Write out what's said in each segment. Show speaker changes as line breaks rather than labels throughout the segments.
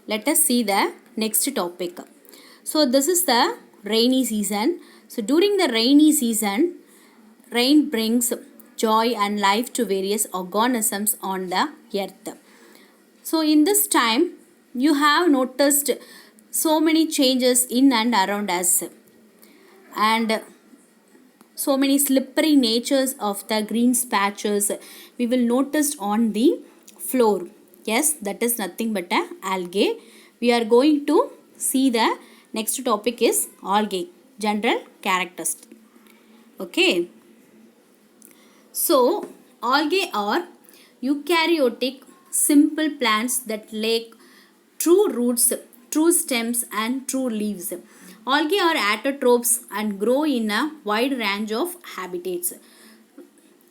let us see the next topic. So this is the rainy season. So during the rainy season, rain brings joy and life to various organisms on the earth. So in this time, you have noticed so many changes in and around us, and so many slippery natures of the green patches we will notice on the floor. Yes, that is nothing but a algae. We are going to see the next topic is algae, general characteristics. Okay. So, algae are eukaryotic simple plants that lack true roots, true stems and true leaves. Algae are autotrophs and grow in a wide range of habitats.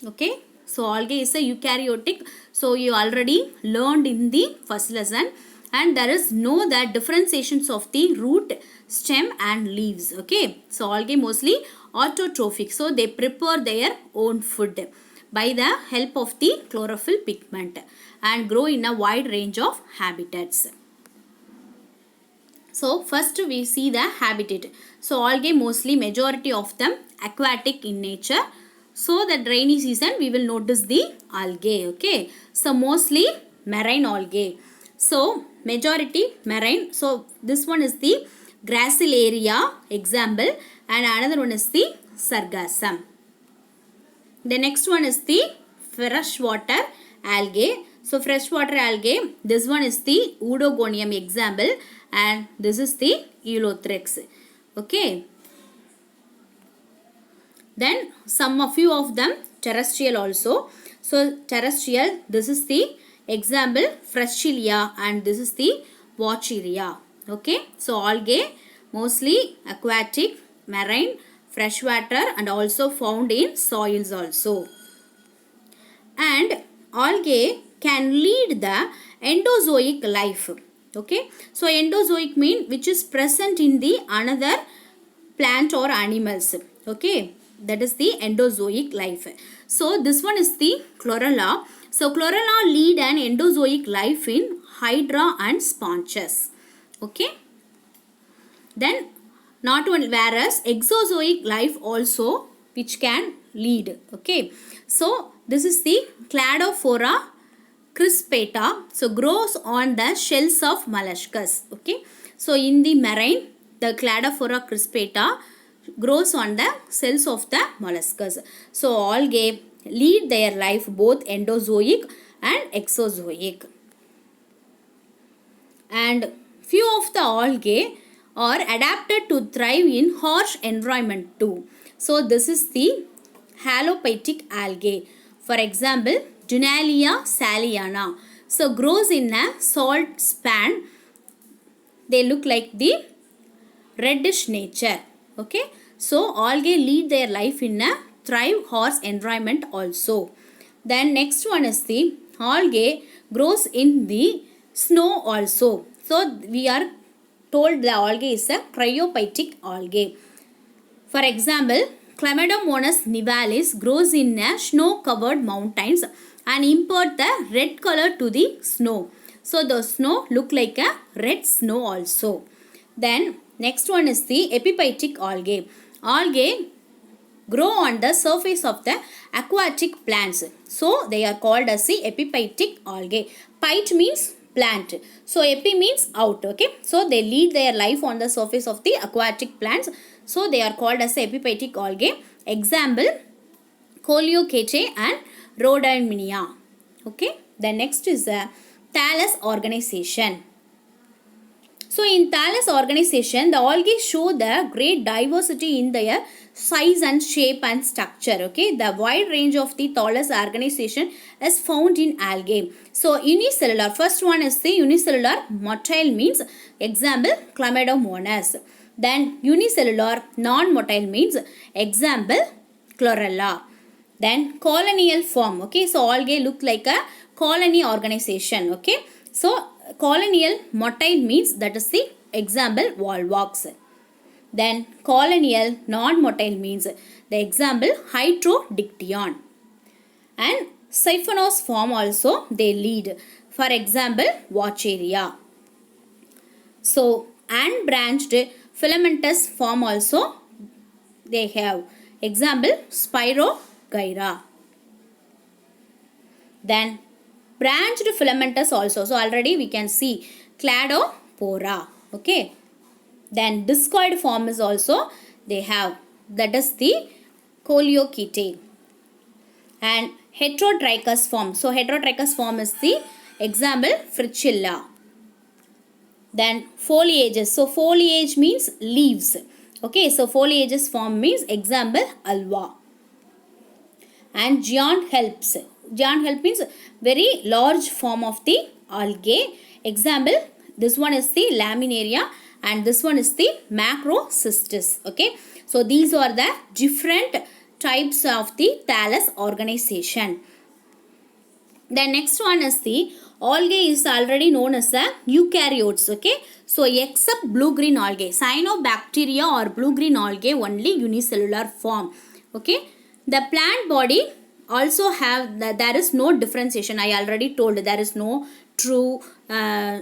Okay, so algae is a eukaryotic. So you already learned in the first lesson, and there is no that differentiations of the root, stem and leaves. Okay, so algae mostly autotrophic, so they prepare their own food by the help of the chlorophyll pigment and grow in a wide range of habitats. So first we see the habitat. So algae mostly majority of them aquatic in nature. So that rainy season we will notice the algae. Okay. So mostly marine algae. So majority marine. So this one is the Gracilaria example, and another one is the Sargassum. The next one is the freshwater algae. So freshwater algae, this one is the Oedogonium example, and this is the Eleutheryx. Okay. Then a few of them terrestrial also. So terrestrial, this is the example Frascilia, and this is the Vaucheria. Okay. So algae mostly aquatic, marine, freshwater and also found in soils also. And algae can lead the endozoic life. Okay. So endozoic mean which is present in the another plant or animals. Okay. That is the endozoic life. So this one is the chlorella. So chlorella lead an endozoic life in hydra and sponges. Okay. Then not only, whereas exozoic life also which can lead. Okay. So this is the Cladophora crispata. So grows on the shells of molluscs. Okay. So in the marine, the Cladophora crispata grows on the cells of the molluscs. So algae lead their life both endozoic and exozoic. And few of the algae are adapted to thrive in harsh environment too. So this is the halophytic algae. For example, Dunalia saliana. So grows in a salt span. They look like the reddish nature. Okay. So algae lead their life in a thrive harsh environment also. Then next one is the algae grows in the snow also. So we are told the algae is a cryophytic algae. For example, Chlamydomonas nivalis grows in a snow-covered mountains and impart the red color to the snow. So the snow look like a red snow also. Then next one is the epiphytic algae. Algae grow on the surface of the aquatic plants. So they are called as the epiphytic algae. Phyte means plant. So epi means out. Okay. So they lead their life on the surface of the aquatic plants. So they are called as epiphytic algae. Example, Coleochaetae and Rhodymenia. Okay. The next is the thallus organization. So in thallus organization, the algae show the great diversity in their size and shape and structure. Okay, the wide range of the thallus organization is found in algae. So unicellular, first one is the unicellular motile means example Chlamydomonas. Then unicellular non-motile means example chlorella. Then colonial form. Okay, so algae look like a colony organization. Okay, so colonial motile means that is the example volvox. Then colonial non-motile means the example Hydrodictyon. And siphonous form also they lead. For example Vaucheria. So unbranched filamentous form also they have. Example, Spirogyra. Then branched filamentous also. So already we can see Cladopora. Okay. Then discoid form is also they have. That is the Coleochaetae. And heterotrichous form. So heterotrichous form is the example Fricilla. Then foliages. So foliage means leaves. Okay, so foliages form means example Alva. And giant helps. Giant help means very large form of the algae. Example, this one is the laminaria and this one is the macrocystis. Okay, so these are the different types of the thallus organization. The next one is the algae is already known as the eukaryotes. Okay, so except blue-green algae, cyanobacteria or blue-green algae only unicellular form. Okay, the plant body also have there is no differentiation. I already told there is no true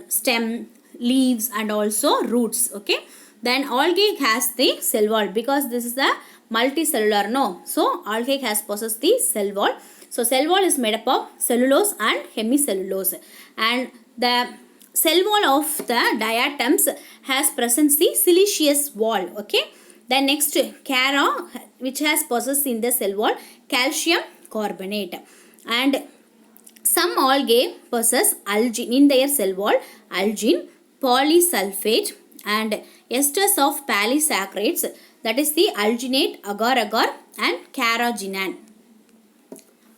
stem, leaves and also roots. Okay, then algae has the cell wall because this is the multicellular. No, so algae has possessed the cell wall. So cell wall is made up of cellulose and hemicellulose, and the cell wall of the diatoms has present the siliceous wall. Okay, then next Cara, which has possessed in the cell wall calcium carbonate, and some algae possess algin in their cell wall, algin, polysulfate and esters of polysaccharides, that is the alginate, agar-agar and carrageenan.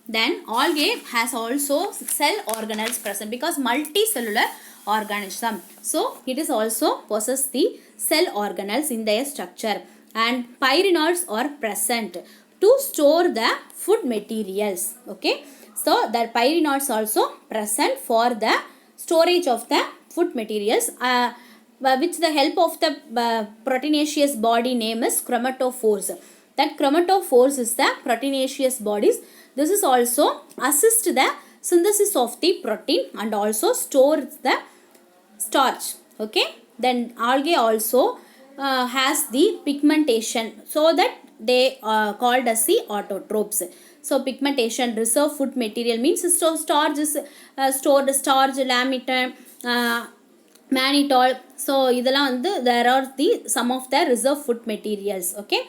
Then algae has also cell organelles present because multicellular organism. So it is also possess the cell organelles in their structure, and pyrenoids are present to store the food materials. Okay, so the pyrenoids also present for the storage of the food materials, with the help of the proteinaceous body name is chromatophores. That chromatophores is the proteinaceous bodies. This is also assist the synthesis of the protein and also stores the starch. Okay, then algae also has the pigmentation, so that they called as the autotrophs. So pigmentation, reserve food material means starch is stored, starch, laminin, mannitol. So இதெல்லாம் வந்து there are the some of the reserve food materials. Okay,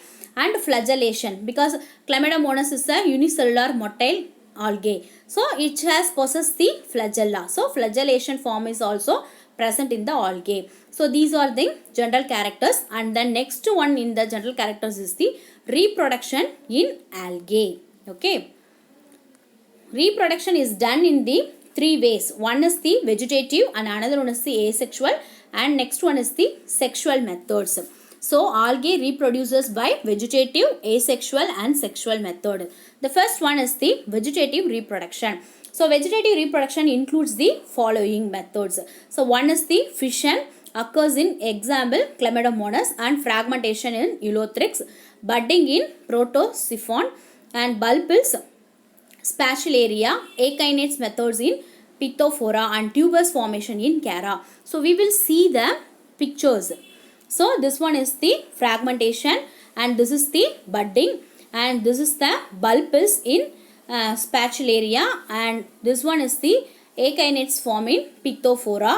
and flagellation because Chlamydomonas is a unicellular motile algae, so it has possessed the flagella. So flagellation form is also present in the algae. So these are the general characters, and then next one in the general characters is the reproduction in algae. Okay, reproduction is done in the three ways. One is the vegetative and another one is the asexual, and next one is the sexual methods. So algae reproduces by vegetative, asexual and sexual method. The first one is the vegetative reproduction. So vegetative reproduction includes the following methods. So one is the fission, occurs in example Chlamydomonas, and fragmentation in Ulothrix, budding in Protosiphon, and bulbils, Spatularia, akinase methods in Pithophora, and tubers formation in Cara. So we will see the pictures. So this one is the fragmentation, and this is the budding, and this is the bulbils in Spatularia, and this one is the akinase form in Pithophora,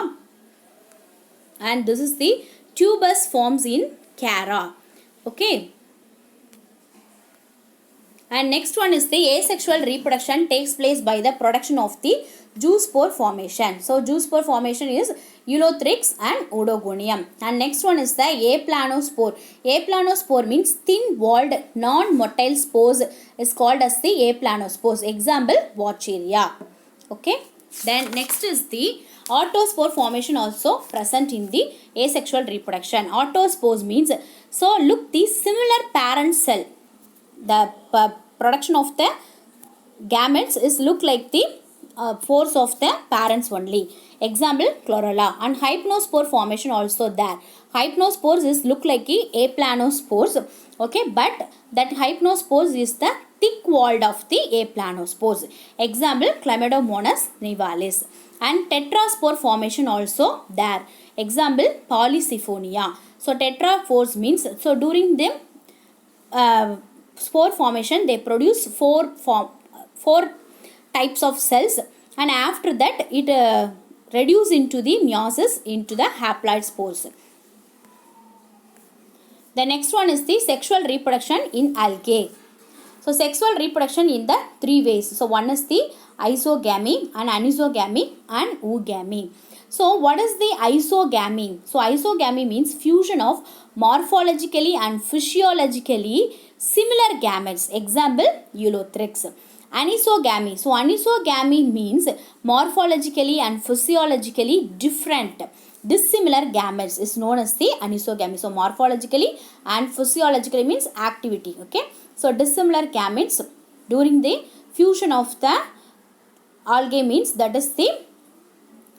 and this is the tubers forms in Cara. Okay, and next one is the asexual reproduction takes place by the production of the zoospore formation. So zoospore formation is Ulothrix and Odogonium, and next one is the aplanospore. Aplanospore means thin walled non-motile spores is called as the aplanospores. Example Watcheria. Okay, then next is the autospore formation also present in the asexual reproduction. Autospores means, so look, the similar parent cell, the production of the gametes is look like the pores of the parents only. Example chlorella. And hypnospore formation also there. Hypnospores is look like aplanospores. Okay, but that hypnospores is the thick walled of the aplanospores. Example, Chlamydomonas nivalis. And tetraspore formation also there. Example, Polysiphonia. So tetraspores means, so during the spore formation they produce four types of cells, and after that it reduce into the meiosis into the haploid spores. The next one is the sexual reproduction in algae. So sexual reproduction in the three ways. So one is the isogamy and anisogamy and oogamy. So what is the isogamy? So isogamy means fusion of morphologically and physiologically similar gametes. Example, Eulothrix. Anisogamy. So anisogamy means morphologically and physiologically different dissimilar gametes is known as the anisogamy. So morphologically and physiologically means activity. Okay. So dissimilar gametes during the fusion of the algae means that is the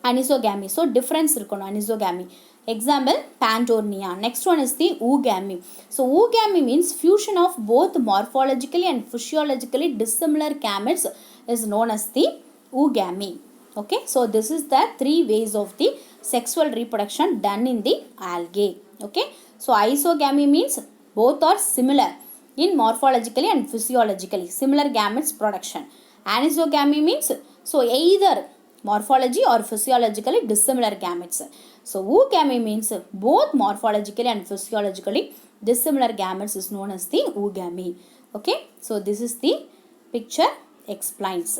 anisogamy. So difference இருக்கணும் anisogamy. Example, Pandornia. Next one is the oogamy. So oogamy means fusion of both morphologically and physiologically dissimilar gametes is known as the oogamy. Okay, so this is the three ways of the sexual reproduction done in the algae. Okay, so isogamy means both are similar in morphologically and physiologically similar gametes production. Anisogamy means so either morphology or physiologically dissimilar gametes. So oogamy means both morphologically and physiologically dissimilar gametes is known as the oogamy. Okay, so this is the picture explains.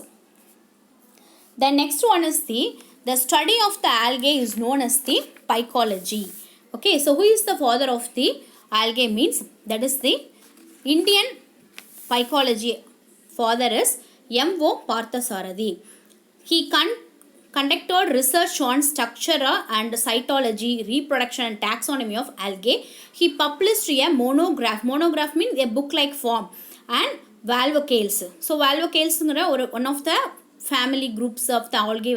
The next one is the study of the algae is known as the phycology. Okay, so who is the father of the algae means that is the Indian phycology. Father is M.O. Parthasarathi. He conducted research on structure and cytology, reproduction and taxonomy of algae. He published a monograph. Monograph means a book-like form. And Valvocales. So Valvocales is one of the family groups of the algae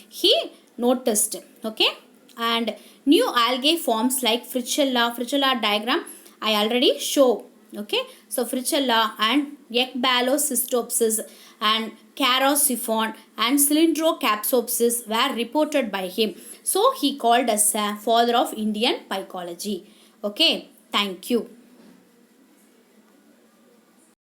he noticed. Okay, and new algae forms like Fricella diagram I already show. Okay, so Fricella and Ecbalocystopsis and Characiphon and Cylindrocapsopsis were reported by him. So he called as a father of Indian phycology. Okay, thank you.